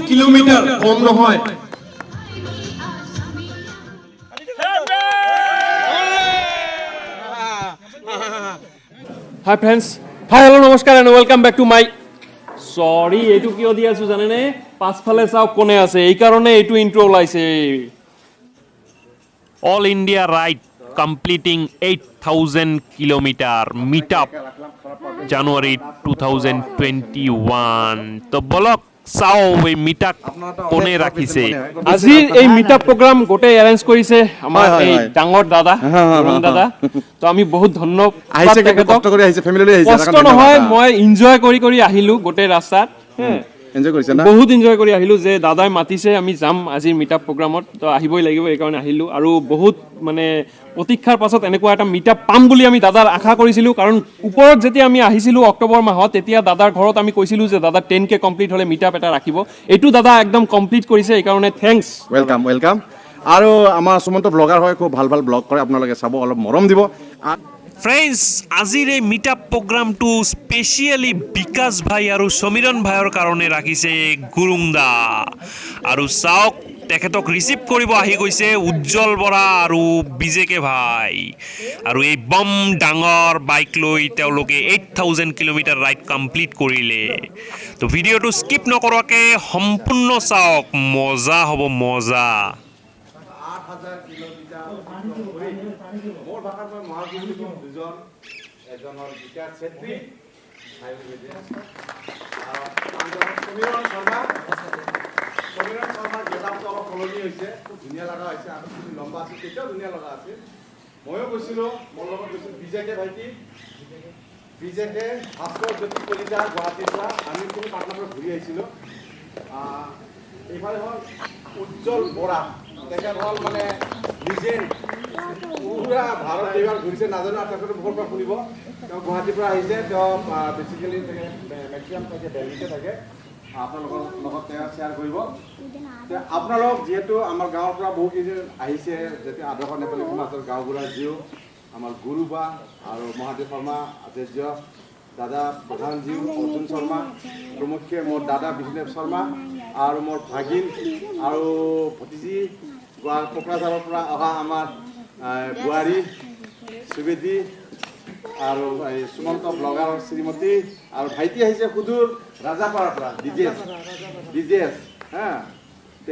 Kilometre কম নহয়। Hi friends, hi hello' নমস্কাৰ and welcome back to my চৰি এইটো কিয় দি আছোঁ জানেনে? পাছফালে চাওক কোনে আছে, এইকাৰণে এইটো ইণ্ট্ৰ' ওলাইছে। All India ride completing 8,000 kilometre meet up January 2021। তো বলক চাও এই মিট আপ কোনে ৰাখিছে। আজিৰ এই মিট আপ প্ৰগ্ৰাম গোটেই এৰেঞ্জ কৰিছে আমাৰ এই ডাঙৰ দাদা অৰুণ দাদা। তো আমি বহুত ধন্যবাদ তেখেতক। কষ্ট নহয়, মই এনজয় কৰি আহিলোঁ গোটেই ৰাস্তাত। বহুত এনজয় কৰি আহিলোঁ যে দাদাই মাতিছে আমি যাম আজিৰ মিট আপ প্ৰগ্ৰামত, তো আহিবই লাগিব, এইকাৰণে আহিলোঁ। আৰু বহুত মানে প্ৰতীক্ষাৰ পাছত এনেকুৱা এটা মিট আপ পাম বুলি আমি দাদাৰ আশা কৰিছিলোঁ, কাৰণ ওপৰত যেতিয়া আমি আহিছিলোঁ অক্টোবৰ মাহত, তেতিয়া দাদাৰ ঘৰত আমি কৈছিলোঁ যে দাদা 10K কমপ্লিট হ'লে মিট আপ এটা ৰাখিব। এইটো দাদা একদম কমপ্লিট কৰিছে, এইকাৰণে থেংকছ। Welcome welcome. আৰু আমাৰ সুমন্ত ব্লগাৰ হয়, খুব ভাল ভাল ব্লগ কৰে, আপোনালোকে চাব, অলপ মৰম দিব। ফ্ৰেণ্ডছ, আজিৰ এই মিট আপ প্ৰগ্ৰামটো স্পেচিয়েলি বিকাশ ভাই আৰু সমীৰণ ভাইৰ কাৰণে ৰাখিছে গুৰুং দা। আৰু চাওক তেখেতক ৰিচিভ কৰিব আহি গৈছে উজ্জ্বল বৰা আৰু BJK ভাই। আৰু এই বম ডাঙৰ বাইক লৈ তেওঁলোকে 8,000 কিলোমিটাৰ ৰাইড কমপ্লিট কৰিলে। তো ভিডিঅ'টো স্কিপ নকৰাকৈ সম্পূৰ্ণ চাওক, মজা হ'ব মজা। মোৰ ভাষাত মই মহাগুৰু দুজন, এজনৰ বিকাশ চেত্ৰী আৰু সমীৰণ শৰ্মা। সমীৰণ শৰ্মাৰ গেটাপটো অলপ সলনি হৈছে, খুব ধুনীয়া লগা হৈছে। আৰু খুব লম্বা আছিল, তেতিয়াও ধুনীয়া লগা আছিল। ময়ো গৈছিলোঁ, মোৰ লগত গৈছিলোঁ BJK ভাইটি, BJK ভাস্কৰ জ্যোতি কলিতা গুৱাহাটীৰ পৰা। আমি কোনো পাটনাৰ পৰা ঘূৰি আহিছিলোঁ। এইফালে হ'ল উজ্জ্বল বৰা, তেখেত হ'ল মানে লিজেণ্ড, পুৰা ভাৰত এইবাৰ ঘূৰিছে, নাজানো আপোনালোকে মুখৰ পৰা শুনিব। তেওঁ গুৱাহাটীৰ পৰা আহিছে, তেওঁ বেচিকেলি মেক্সিমাম থাকে দিল্লীতে থাকে। আপোনালোকৰ লগত তেওঁ শ্বেয়াৰ কৰিব। আপোনালোক যিহেতু আমাৰ গাঁৱৰ পৰা বহুকেইজন আহিছে, যেতিয়া আদৰ্শ নেপালী সমাজৰ গাঁওবুঢ়া জীও, আমাৰ গুৰুবা আৰু মহাদেৱ শৰ্মা আচাৰ্য, দাদা প্ৰধানজীও অৰ্জুন শৰ্মা, প্ৰমুখ্যে মোৰ দাদা বিষ্ণুদেৱ শৰ্মা আৰু মোৰ ভাগিন আৰু ভতিজী কোকৰাঝাৰৰ পৰা অহা আমাৰ বোৱাৰী সুবেদী আৰু এই সুমন্ত ব্লগাৰ শ্ৰীমতী, আৰু ভাইটি আহিছে সুদূৰ ৰাজাপাৰাৰ পৰা ডিজেছ হা।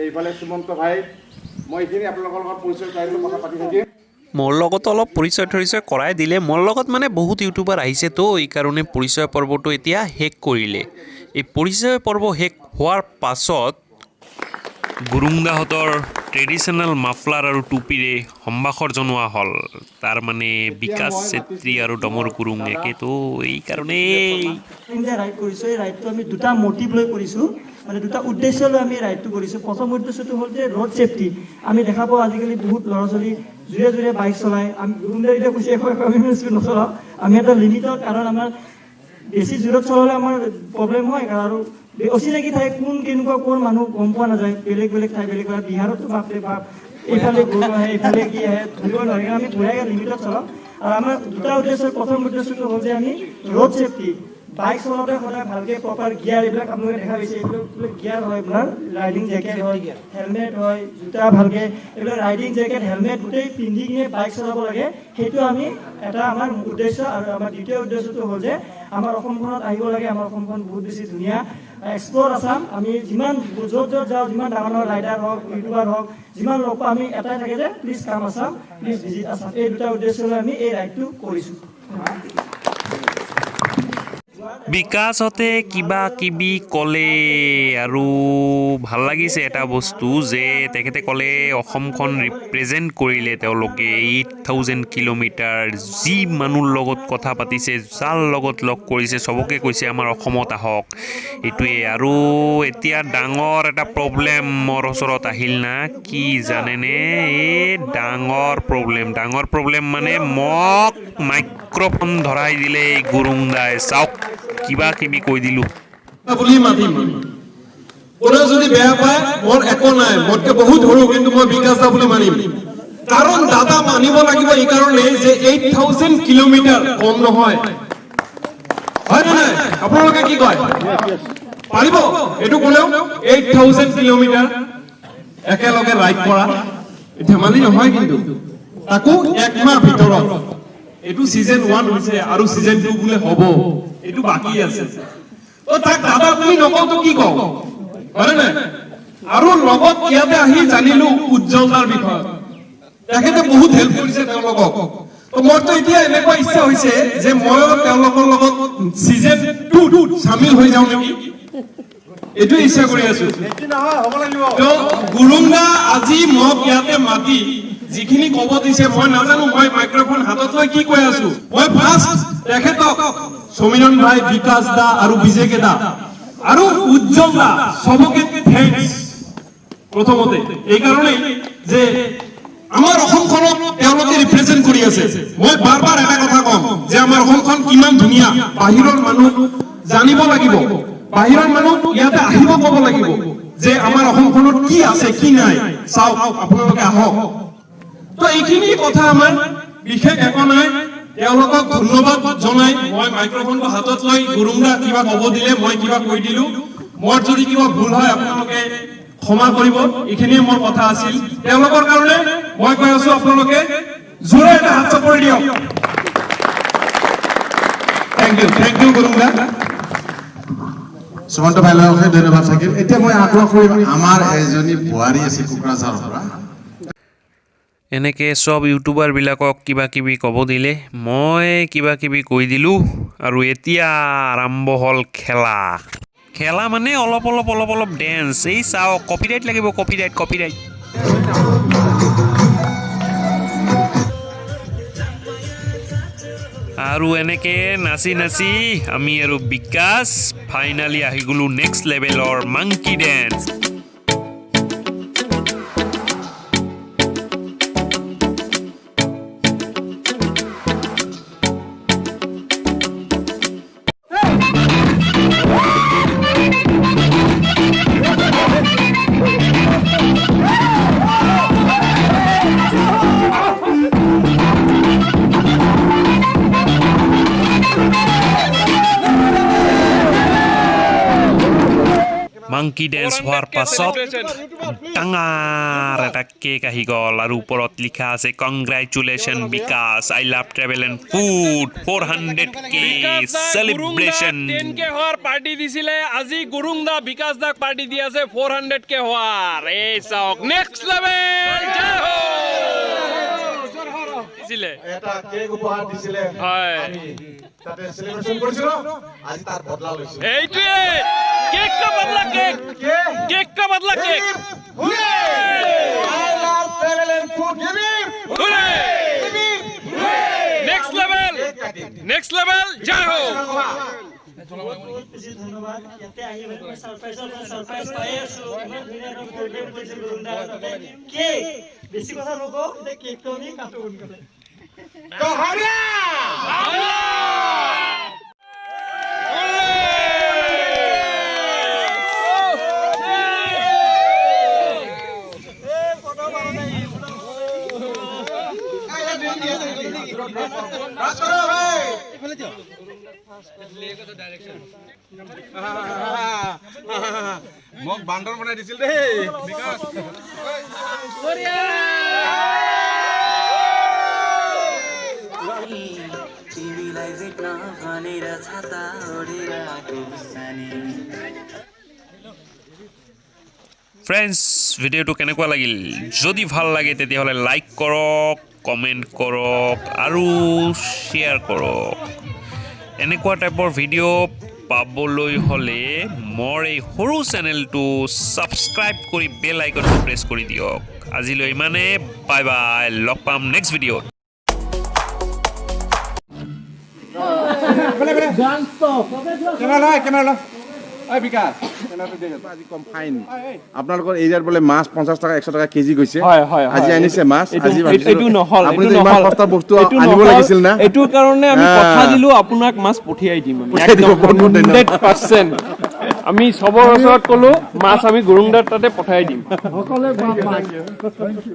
এইফালে সুমন্ত ভাই, মই এইখিনি আপোনালোকৰ লগত পৰিচয় কৰিলোঁ, কথা পাতি থাকিম। মোৰ লগত অলপ পৰিচয় কৰাই দিলে। মোৰ লগত মানে বহুত ইউটিউবাৰ আহিছে, তো এইকাৰণে পৰিচয় পৰ্বটো এতিয়া শেষ কৰিলে। এই পৰিচয় পৰ্ব শেষ হোৱাৰ পাছত গুৰুংদাহঁতৰ ট্ৰেডিশ্যনেল মাফলাৰ আৰু টুপিৰে সম্ভাষণ জনোৱা হ'ল। তাৰ মানে বিকাশ চেত্ৰী আৰু ডমৰ গুৰুং একে, তো এইকাৰণেই ৰাইড কৰিছোঁ। এই ৰাইডটো আমি দুটা মটিভ লৈ কৰিছোঁ, মানে দুটা উদ্দেশ্য লৈ আমি ৰাইডটো কৰিছোঁ। প্ৰথম উদ্দেশ্যটো হ'ল যে ৰোড ছেফটি। আমি দেখা পাওঁ আজিকালি বহুত ল'ৰা ছোৱালী জোৰে জোৰে বাইক চলায়। আমি গুৰুংদাই এতিয়া কৈছে আমি স্পীড নচলাওঁ, আমি এটা লিমিটত, কাৰণ আমাৰ বেছি জোৰত চলালে আমাৰ প্ৰব্লেম হয়। আৰু অচিনাকি ঠাই কোন কেনেকুৱা কোন মানুহ গম পোৱা নাযায়, বেলেগ বেলেগ ঠাই বেলেগ বেলেগ। বিহাৰতো বাপৰে বাপ, এইফালে গৰু আহে এইফালে কি আহে ধৰিব নোৱাৰি, আমি ঘূৰাই লিমিটত চলাওঁ। আৰু আমাৰ দুটা উদ্দেশ্য, প্ৰথম উদ্দেশ্যটো হ'ল যে আমি ৰোড ছেফটি। বাইক চলাওঁতে সদায় ভালকৈ প্ৰপাৰ গিয়াৰ, এইবিলাক আপোনালোকে দেখা পাইছে, এইবিলাক গিয়াৰ হয়, আপোনাৰ ৰাইডিং জেকেট হয়, হেলমেট হয়, জোতা ভালকৈ, এইবিলাক ৰাইডিং জেকেট হেলমেট গোটেই পিন্ধি কিনে বাইক চলাব লাগে। সেইটো আমি এটা আমাৰ উদ্দেশ্য। আৰু আমাৰ দ্বিতীয় উদ্দেশ্যটো হ'ল যে আমাৰ অসমখনত আহিব লাগে। আমাৰ অসমখন বহুত বেছি ধুনীয়া, এক্সপ্ল'ৰ আছাম। আমি যিমান য'ত য'ত যাওঁ, যিমান ডাঙৰ ডাঙৰ ৰাইডাৰ হওক, ইউটিউবাৰ হওক, যিমান লগ পাওঁ, আমি এটাই থাকে যে please come Assam, please visit Assam. এই দুটা উদ্দেশ্য লৈ আমি এই ৰাইডটো কৰিছোঁ। বিকাশতে কিবা কিবি ক'লে আৰু ভাল লাগিছে এটা বস্তু যে তেখেতে ক'লে অসমখন ৰিপ্ৰেজেণ্ট কৰিলে তেওঁলোকে 8,000 কিলোমিটাৰ। যি মানুহৰ লগত কথা পাতিছে, যাৰ লগত লগ কৰিছে, চবকে কৈছে আমাৰ অসমত আহক। এইটোৱে। আৰু এতিয়া ডাঙৰ এটা প্ৰব্লেম মোৰ ওচৰত আহিল না, কি জানেনে? এই ডাঙৰ প্ৰব্লেম মানে মোক মাইক্ৰফোন ধৰাই দিলে এই গুৰুং দাই। চাওক কিবা কিবি কৈ দিলোঁ বুলি মাতিম। কোনে যদি বেয়া পায় মোৰ একো নাই, মোতকে বহুত সৰু, কিন্তু মই বিকাশ দা বুলি মানিম। কাৰণ দাদা মানিব লাগিব এই কাৰণে যে 8,000 কিলোমিটাৰ কম নহয়, হয় নে নাই? আপোনালোকে কি কয়? পাৰিব এইটো কোনেও 8000 কিলোমিটাৰ একেলগে ৰাইড কৰা ধেমালি নহয় কিন্তু তাকো এক মাহ ভিতৰত এইটো সিজন 1 হৈছে আৰু সিজন 2 বুলে হ'ব এইটো বাকি আছে তো তাক দাদা তুমি নকওঁতো কি কওঁ হয় না আৰু লগত ইয়াতে আহি জানিলো উজ্জ্বলতাৰ বিষয়ে তেখেতে বহুত হেল্প কৰিছে তেওঁলোকক তো মইতো এতিয়া এনেকুৱা ইচ্ছা হৈছে যে মই তেওঁলোকৰ লগত সিজন 2 শামিল হৈ যাওঁ নেকি এইটো ইচ্ছা কৰি আছো তো গুৰুংদা আজি মোক ইয়াতে মাতি যিখিনি ক'ব দিছে মই নাজানো মই মাইক্ৰফোন হাতত লৈ কি কৈ আছো মই ফাৰ্ষ্ট তেখেতক সমীৰণ ভাই বিকাশ দা আৰু বিজেকে দা আৰু উজ্জ্বল দা সবকে থ্যাঙ্কস প্ৰথমতে এই কাৰণে যে আমাৰ অসমখনক তেওঁলোকে ৰিপ্ৰেজেন্ট কৰি আছে মই বাৰ এটা কথা কম যে আমাৰ অসমখন কিমান ধুনীয়া বাহিৰৰ মানুহ জানিব লাগিব বাহিৰৰ মানুহ ইয়াতে আহিব ক'ব লাগিব যে আমাৰ অসমখনত কি আছে কি নাই চাওক আপোনালোকে আহক তো এইখিনি কথা আমাৰ বিশেষ একো নাই তেওঁলোকক ধন্যবাদ জনাই মই মাইক্ৰফোনটো হাতত লৈ গুৰুংদা কিবা ক'ব দিলে মই কিবা কৈ দিলো মোৰ যদি কিবা ভুল হয় আপোনালোকে ক্ষমা কৰিব এইখিনিয়ে মোৰ কথা আছিল তেওঁলোকৰ কাৰণে মই কৈ আছো আপোনালোকে জোৰে এটা হাত চাপৰি দিয়ক থ্যাংক ইউ গুৰুংদা সুমন্ত ভাইলৈ ধন্যবাদ থাকিল এতিয়া মই আগ্ৰহ কৰিম আমাৰ এজনী বোৱাৰী আছে কোকৰাঝাৰৰ পৰা এনেকৈ চব ইউটিউবাৰবিলাকক কিবা কিবি ক'ব দিলে মই কিবা কিবি কৈ দিলোঁ আৰু এতিয়া আৰম্ভ হ'ল খেলা খেলা মানে অলপ ডেন্স এই চাওক কপিৰাইট লাগিব কপিৰাইট আৰু এনেকে নাচি আমি আৰু বিকাশ ফাইনালি আহি গ'লো নেক্সট লেভেলৰ মাংকি ডেন্স মাংকি ডেন্স হোৱাৰ পাছত ডাঙৰ এটা কেক আহি গ'ল আৰু ওপৰত লিখা আছে congratulation Bikash I love travel and food 400K celebration 10K হোৱাৰ পাৰ্টি দিছিলে আজি গুৰুংদা বিকাশ দাক পাৰ্টি দি আছে 400K হোৱাৰ এই চাওক নেক্সট লেভেল জয় ho দিছিলে এটা কেক উপহাৰ দিছিলে হয় আমি তাতে সেলিব্ৰেশন কৰিছিলো আজি তাৰ বদলা লৈছো এইটোৱে কেক কা বদলা কেক কা বদলা cake hooray I love travel and food hooray next level জয় ho ধন্যবাদ ইয়াতে আহি সাৰপ্ৰাইজ পাই আছো ইমান ধুনীয়া প্ৰগ্ৰেম কৰিছে গুৰুংদাৰ তাতে কেক বেছি কথা নকওঁ যে কেকটো আমি কাটো সোনকালে মোক বান্দৰ বনাই দিছিল দেই বিকাশ ফ্ৰেণ্ডছ ভিডিঅ'টো কেনেকুৱা লাগিল যদি ভাল লাগে তেতিয়াহ'লে লাইক কৰক কমেণ্ট কৰক আৰু শ্বেয়াৰ কৰক এনেকুৱা টাইপৰ ভিডিঅ' পাবলৈ হ'লে মোৰ এই সৰু চেনেলটো ছাবস্ক্ৰাইব কৰি বেল আইকনটো প্ৰেছ কৰি দিয়ক আজিলৈ ইমানে বাই বাই লগ পাম নেক্সট ভিডিঅ'ত কেমেৰা এই বিকাশ আজি কম ফাইন আপোনালোকৰ এৰিয়াৰ বোলে মাছ 50 টকা 100 টকা কেজি গৈছে আজি আনিছে মাছ আজি এইটো নহল আপুনি ইমান সস্তা বস্তু আনিব লাগিছিল না এইটো কাৰণে আমি কথা দিলো আপোনাক মাছ পঠিয়াই দিম আমি 100% আমি সবৰ ওচৰত কলো মাছ আমি গুৰুংদাৰ তাতে পঠাই দিম